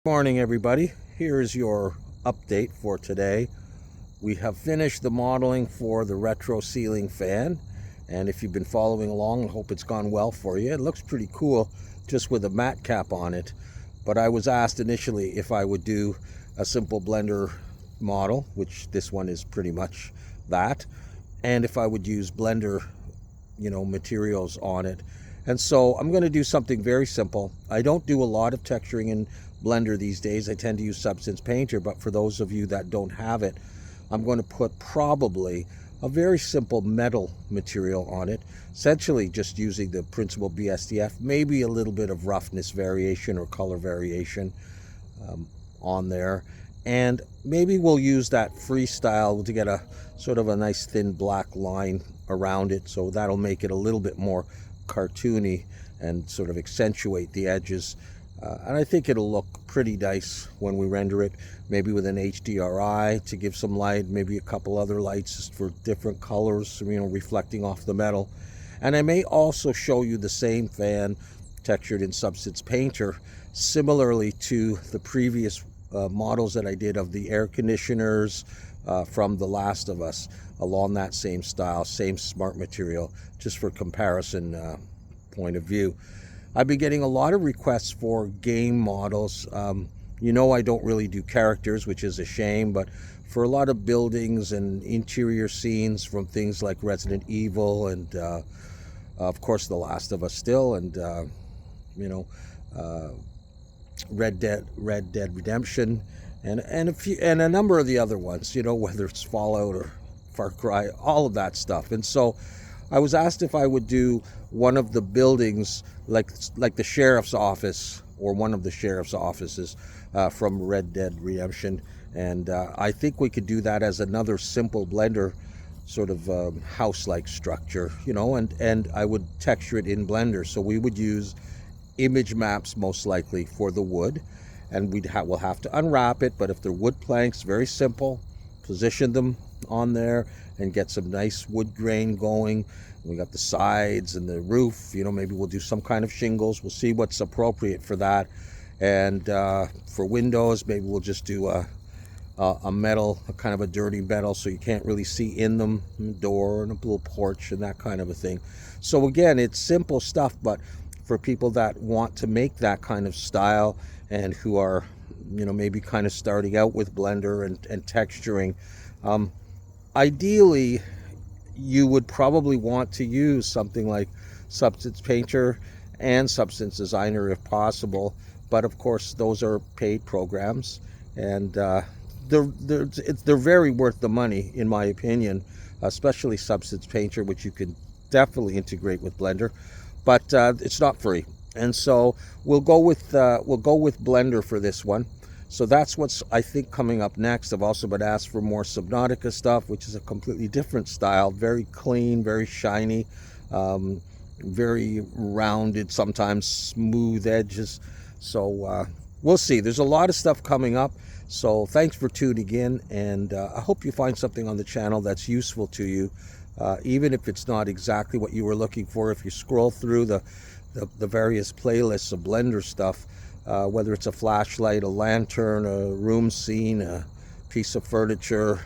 Morning, everybody. Here is your update for today. We have finished the modeling for the retro ceiling fan, and if you've been following along, I hope it's gone well for you. It looks pretty cool just with a matte cap on it, but I was asked initially if I would do a simple blender model, which this one is pretty much that, and if I would use blender materials on it. And so I'm going to do something very simple. I don't do a lot of texturing in Blender these days. I tend to use Substance Painter, but for those of you that don't have it, I'm going to put probably a very simple metal material on it, essentially just using the Principle BSDF, maybe a little bit of roughness variation or color variation on there. And maybe we'll use that freestyle to get a sort of a nice thin black line around it, so that'll make it a little bit more cartoony and sort of accentuate the edges. And I think it'll look pretty nice when we render it, maybe with an HDRI to give some light, maybe a couple other lights just for different colors, reflecting off the metal. And I may also show you the same fan textured in Substance Painter, similarly to the previous models that I did of the air conditioners from The Last of Us, along that same style, same smart material, just for comparison point of view. I've been getting a lot of requests for game models. I don't really do characters, which is a shame, but for a lot of buildings and interior scenes from things like Resident Evil and of course The Last of Us still, and Red Dead Redemption, and a number of the other ones, whether it's Fallout or Far Cry, all of that stuff. And so I was asked if I would do one of the buildings, like the sheriff's office or one of the sheriff's offices from Red Dead Redemption, and I think we could do that as another simple Blender sort of house-like structure, and I would texture it in Blender. So we would use image maps most likely for the wood, and we'll have to unwrap it, but if they're wood planks, very simple, position them on there and get some nice wood grain going. We got the sides and the roof, maybe we'll do some kind of shingles. We'll see what's appropriate for that. And for windows, maybe we'll just do a metal, a kind of a dirty metal, so you can't really see in them, a door and a little porch and that kind of a thing. So again, it's simple stuff, but for people that want to make that kind of style and who are, maybe kind of starting out with Blender and texturing, ideally, you would probably want to use something like Substance Painter and Substance Designer if possible. But of course, those are paid programs, and they're very worth the money, in my opinion, especially Substance Painter, which you can definitely integrate with Blender, but it's not free. And so we'll go with Blender for this one. So that's what's, I think, coming up next. I've also been asked for more Subnautica stuff, which is a completely different style, very clean, very shiny, very rounded, sometimes smooth edges. So we'll see. There's a lot of stuff coming up. So thanks for tuning in, and I hope you find something on the channel that's useful to you, even if it's not exactly what you were looking for. If you scroll through the various playlists of Blender stuff, whether it's a flashlight, a lantern, a room scene, a piece of furniture,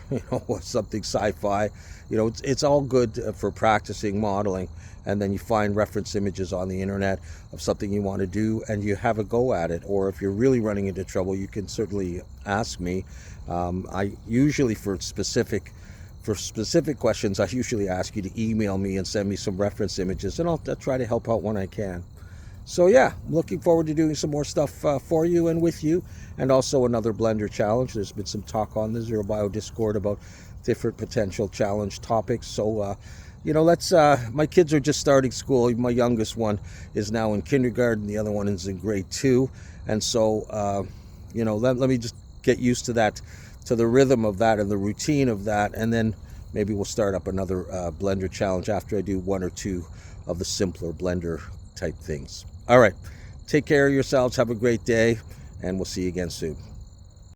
something sci-fi, it's all good for practicing modeling. And then you find reference images on the internet of something you want to do, and you have a go at it. Or if you're really running into trouble, you can certainly ask me. I usually, for specific questions, I usually ask you to email me and send me some reference images, and I'll try to help out when I can. So yeah, I'm looking forward to doing some more stuff for you and with you, and also another Blender challenge. There's been some talk on the Zero Bio Discord about different potential challenge topics. So my kids are just starting school. My youngest one is now in kindergarten, the other one is in grade 2, and so let me just get used to that, to the rhythm of that and the routine of that, and then maybe we'll start up another Blender challenge after I do one or two of the simpler Blender type things. All right, take care of yourselves, have a great day, and we'll see you again soon.